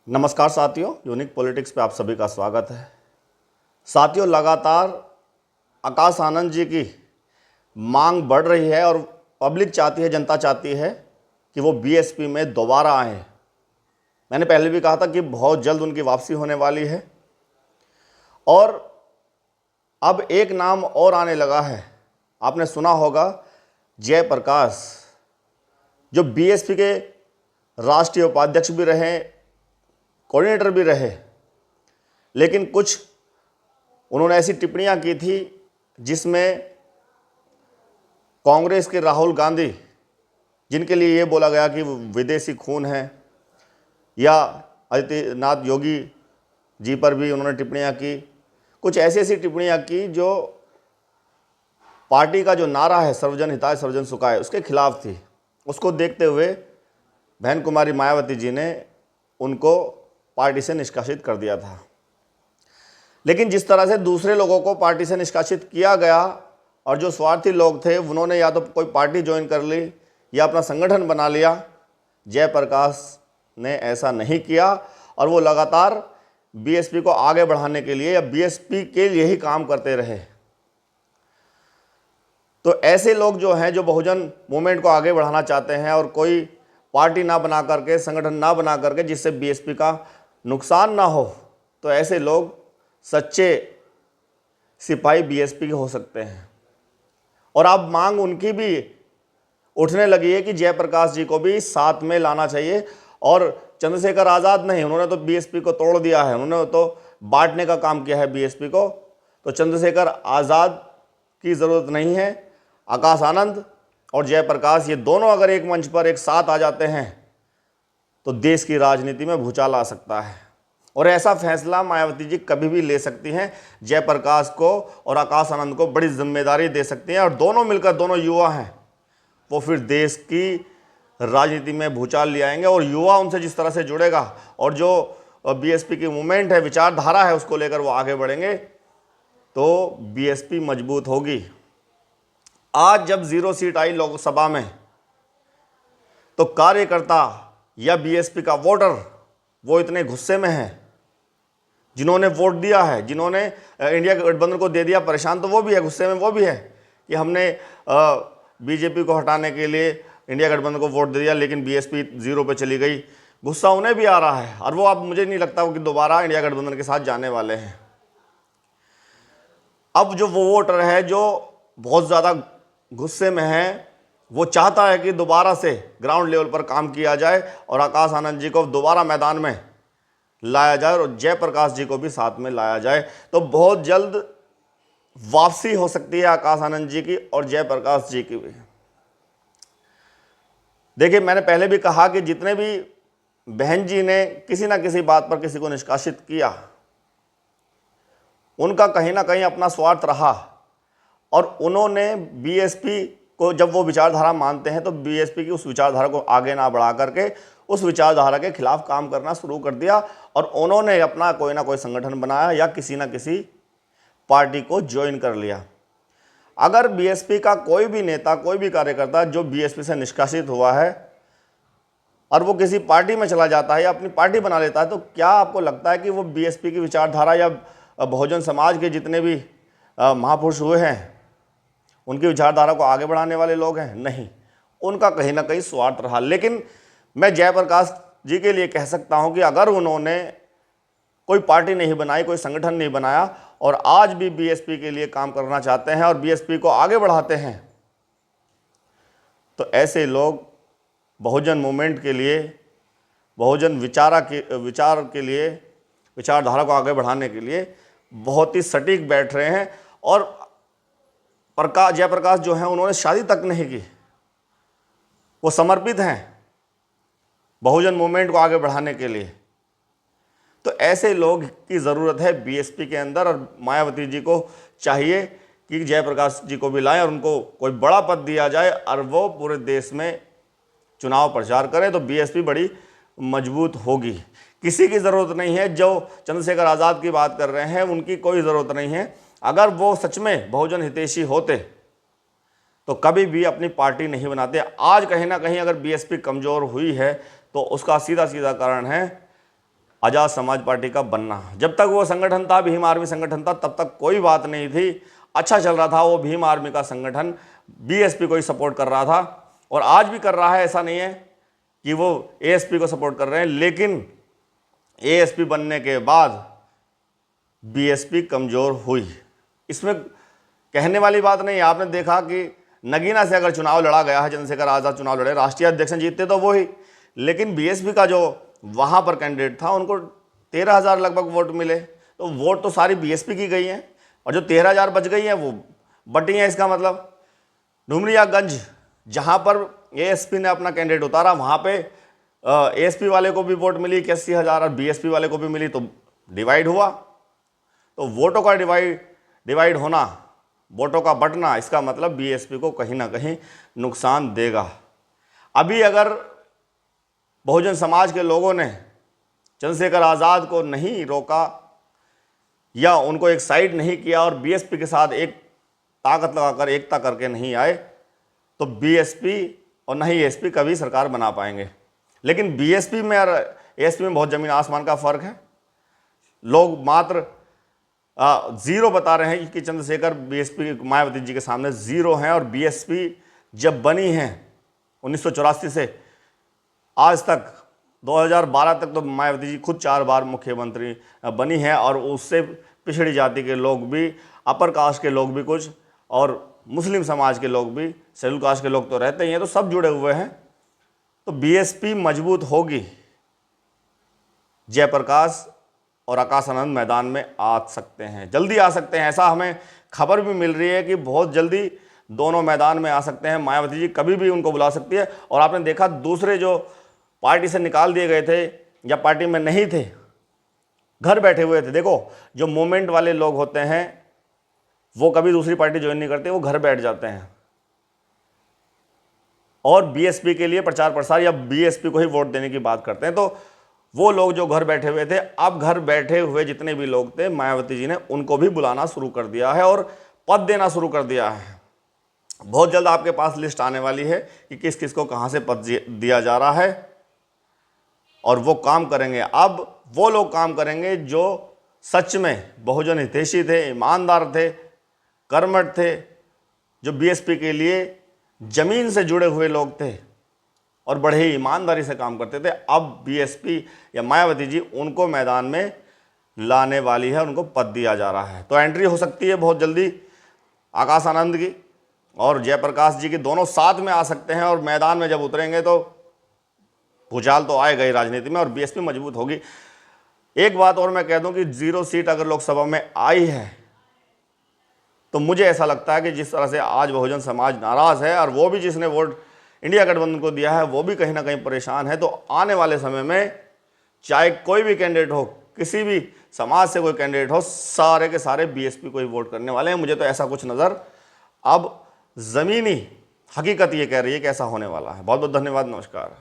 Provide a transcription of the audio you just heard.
नमस्कार साथियों, unique politics पे आप सभी का स्वागत है। साथियों, लगातार आकाश आनंद जी की मांग बढ़ रही है और पब्लिक चाहती है, जनता चाहती है कि वो बीएसपी में दोबारा आए। मैंने पहले भी कहा था कि बहुत जल्द उनकी वापसी होने वाली है और अब एक नाम और आने लगा है। आपने सुना होगा, जयप्रकाश, जो बीएसपी के राष्ट्रीय उपाध्यक्ष भी रहे, कोऑर्डिनेटर भी रहे, लेकिन कुछ उन्होंने ऐसी टिप्पणियां की थी जिसमें कांग्रेस के राहुल गांधी, जिनके लिए ये बोला गया कि वो विदेशी खून है, या आदित्यनाथ योगी जी पर भी उन्होंने टिप्पणियां की। कुछ ऐसी ऐसी टिप्पणियां की जो पार्टी का जो नारा है सर्वजन हिताय सर्वजन सुखाय, उसके खिलाफ थी। उसको देखते हुए बहन कुमारी मायावती जी ने उनको पार्टी से निष्कासित कर दिया था। लेकिन जिस तरह से दूसरे लोगों को पार्टी से निष्कासित किया गया और जो स्वार्थी लोग थे उन्होंने या तो कोई पार्टी ज्वाइन कर ली या अपना संगठन बना लिया, जयप्रकाश ने ऐसा नहीं किया और वो लगातार बीएसपी को आगे बढ़ाने के लिए या बीएसपी के लिए ही काम करते रहे। तो ऐसे लोग जो हैं, जो बहुजन मूवमेंट को आगे बढ़ाना चाहते हैं और कोई पार्टी ना बना करके, संगठन ना बना करके, जिससे बीएसपी का नुकसान ना हो, तो ऐसे लोग सच्चे सिपाही बीएसपी के हो सकते हैं। और अब मांग उनकी भी उठने लगी है कि जयप्रकाश जी को भी साथ में लाना चाहिए। और चंद्रशेखर आज़ाद नहीं, उन्होंने तो बीएसपी को तोड़ दिया है, उन्होंने तो बांटने का काम किया है बीएसपी को। तो चंद्रशेखर आज़ाद की ज़रूरत नहीं है। आकाश आनंद और जयप्रकाश, ये दोनों अगर एक मंच पर एक साथ आ जाते हैं तो देश की राजनीति में भूचाल आ सकता है। और ऐसा फैसला मायावती जी कभी भी ले सकती हैं। जयप्रकाश को और आकाश आनंद को बड़ी जिम्मेदारी दे सकती हैं और दोनों मिलकर, दोनों युवा हैं, वो फिर देश की राजनीति में भूचाल ले आएंगे। और युवा उनसे जिस तरह से जुड़ेगा और जो बीएसपी की मूवमेंट है, विचारधारा है, उसको लेकर वो आगे बढ़ेंगे तो बीएसपी मजबूत होगी। आज जब 0 सीट आई लोकसभा में, तो कार्यकर्ता या बीएसपी का वोटर वो इतने गुस्से में है, जिन्होंने वोट दिया है, जिन्होंने इंडिया गठबंधन को दे दिया, परेशान तो वो भी है, गुस्से में वो भी है कि हमने बीजेपी को हटाने के लिए इंडिया गठबंधन को वोट दे दिया, लेकिन बीएसपी 0 पे चली गई। गुस्सा उन्हें भी आ रहा है और वो अब मुझे नहीं लगता कि दोबारा इंडिया गठबंधन के साथ जाने वाले हैं। अब जो वो वोटर है जो बहुत ज़्यादा गुस्से में है, वो चाहता है कि दोबारा से ग्राउंड लेवल पर काम किया जाए और आकाश आनंद जी को दोबारा मैदान में लाया जाए और जयप्रकाश जी को भी साथ में लाया जाए। तो बहुत जल्द वापसी हो सकती है आकाश आनंद जी की और जयप्रकाश जी की भी। देखिए, मैंने पहले भी कहा कि जितने भी बहन जी ने किसी ना किसी बात पर किसी को निष्कासित किया, उनका कहीं ना कहीं अपना स्वार्थ रहा और उन्होंने बीएसपी को, जब वो विचारधारा मानते हैं, तो बीएसपी की उस विचारधारा को आगे ना बढ़ा करके उस विचारधारा के खिलाफ काम करना शुरू कर दिया और उन्होंने अपना कोई ना कोई संगठन बनाया या किसी ना किसी पार्टी को ज्वाइन कर लिया। अगर बीएसपी का कोई भी नेता, कोई भी कार्यकर्ता जो बीएसपी से निष्कासित हुआ है और वो किसी पार्टी में चला जाता है या अपनी पार्टी बना लेता है, तो क्या आपको लगता है कि वो बीएसपी की विचारधारा या बहुजन समाज के जितने भी महापुरुष हुए हैं, उनकी विचारधारा को आगे बढ़ाने वाले लोग हैं? नहीं, उनका कहीं ना कहीं स्वार्थ रहा। लेकिन मैं जयप्रकाश जी के लिए कह सकता हूं कि अगर उन्होंने कोई पार्टी नहीं बनाई, कोई संगठन नहीं बनाया और आज भी बीएसपी के लिए काम करना चाहते हैं और बीएसपी को आगे बढ़ाते हैं, तो ऐसे लोग बहुजन मूवमेंट के लिए, बहुजन विचार के लिए, विचारधारा को आगे बढ़ाने के लिए बहुत ही सटीक बैठ रहे हैं। और जयप्रकाश जो हैं, उन्होंने शादी तक नहीं की, वो समर्पित हैं बहुजन मूवमेंट को आगे बढ़ाने के लिए। तो ऐसे लोग की ज़रूरत है बीएसपी के अंदर और मायावती जी को चाहिए कि जयप्रकाश जी को भी लाएं और उनको कोई बड़ा पद दिया जाए और वो पूरे देश में चुनाव प्रचार करें, तो बीएसपी बड़ी मजबूत होगी। किसी की ज़रूरत नहीं है, जो चंद्रशेखर आज़ाद की बात कर रहे हैं उनकी कोई ज़रूरत नहीं है। अगर वो सच में बहुजन हितैषी होते तो कभी भी अपनी पार्टी नहीं बनाते। आज कहीं ना कहीं अगर बीएसपी कमज़ोर हुई है तो उसका सीधा सीधा कारण है आज़ाद समाज पार्टी का बनना। जब तक वो संगठन था, भीम आर्मी संगठन था, तब तक कोई बात नहीं थी, अच्छा चल रहा था वो भीम आर्मी का संगठन, बीएसपी को ही सपोर्ट कर रहा था और आज भी कर रहा है। ऐसा नहीं है कि वो एएसपी को सपोर्ट कर रहे हैं, लेकिन एएसपी बनने के बाद बीएसपी कमज़ोर हुई। इसमें कहने वाली बात नहीं है। आपने देखा कि नगीना से अगर चुनाव लड़ा गया है, चंद्रशेखर आज़ाद चुनाव लड़े, राष्ट्रीय अध्यक्ष जीतते तो वो ही, लेकिन बीएसपी का जो वहाँ पर कैंडिडेट था उनको 13,000 लगभग वोट मिले। तो वोट तो सारी बीएसपी की गई हैं और जो 13,000 बच गई हैं वो बटी हैं। इसका मतलब डुमरियागंज जहाँ पर एएसपी ने अपना कैंडिडेट उतारा, वहाँ पे एएसपी वाले को भी वोट मिली 81,000 और बीएसपी वाले को भी मिली, तो डिवाइड हुआ। तो वोटों का डिवाइड होना, वोटों का बंटना, इसका मतलब बीएसपी को कहीं ना कहीं नुकसान देगा। अभी अगर बहुजन समाज के लोगों ने चंद्रशेखर आज़ाद को नहीं रोका या उनको एक साइड नहीं किया और बीएसपी के साथ एक ताकत लगाकर एकता करके नहीं आए, तो बीएसपी और न ही एएसपी कभी सरकार बना पाएंगे। लेकिन बीएसपी में और एएसपी में बहुत ज़मीन आसमान का फ़र्क है। लोग मात्र ज़ीरो बता रहे हैं कि चंद्रशेखर बीएसपी मायावती जी के सामने ज़ीरो हैं, और बीएसपी जब बनी है 1984 से आज तक 2012 तक तो मायावती जी खुद 4 बार मुख्यमंत्री बनी है, और उससे पिछड़ी जाति के लोग भी, अपर कास्ट के लोग भी कुछ, और मुस्लिम समाज के लोग भी, शेड्यूल कास्ट के लोग तो रहते ही हैं, तो सब जुड़े हुए हैं। तो बीएसपी मजबूत होगी। जयप्रकाश और आकाश आनंद मैदान में आ सकते हैं, जल्दी आ सकते हैं। ऐसा हमें खबर भी मिल रही है कि बहुत जल्दी दोनों मैदान में आ सकते हैं। मायावती जी कभी भी उनको बुला सकती है। और आपने देखा दूसरे जो पार्टी से निकाल दिए गए थे या पार्टी में नहीं थे, घर बैठे हुए थे, देखो जो मूवमेंट वाले लोग होते हैं वो कभी दूसरी पार्टी ज्वाइन नहीं करते, वो घर बैठ जाते हैं और बीएसपी के लिए प्रचार प्रसार या बीएसपी को ही वोट देने की बात करते हैं। तो वो लोग जो घर बैठे हुए थे, अब घर बैठे हुए जितने भी लोग थे, मायावती जी ने उनको भी बुलाना शुरू कर दिया है और पद देना शुरू कर दिया है। बहुत जल्द आपके पास लिस्ट आने वाली है कि किस किस को कहां से पद दिया जा रहा है, और वो काम करेंगे। अब वो लोग काम करेंगे जो सच में बहुजन हितैषी थे, ईमानदार थे, कर्मठ थे, जो बीएसपी के लिए जमीन से जुड़े हुए लोग थे और बड़े ही ईमानदारी से काम करते थे। अब बीएसपी या मायावती जी उनको मैदान में लाने वाली है, उनको पद दिया जा रहा है। तो एंट्री हो सकती है बहुत जल्दी आकाश आनंद की और जयप्रकाश जी की, दोनों साथ में आ सकते हैं, और मैदान में जब उतरेंगे तो भूचाल तो आएगा ही राजनीति में और बीएसपी मजबूत होगी। एक बात और मैं कह दूं कि 0 सीट अगर लोकसभा में आई है तो मुझे ऐसा लगता है कि जिस तरह से आज बहुजन समाज नाराज़ है, और वो भी जिसने वोट इंडिया गठबंधन को दिया है वो भी कहीं ना कहीं परेशान है, तो आने वाले समय में चाहे कोई भी कैंडिडेट हो, किसी भी समाज से कोई कैंडिडेट हो, सारे के सारे बीएसपी को ही वोट करने वाले हैं। मुझे तो ऐसा कुछ नज़र, अब ज़मीनी हकीकत ये कह रही है कि ऐसा होने वाला है। बहुत बहुत धन्यवाद, नमस्कार।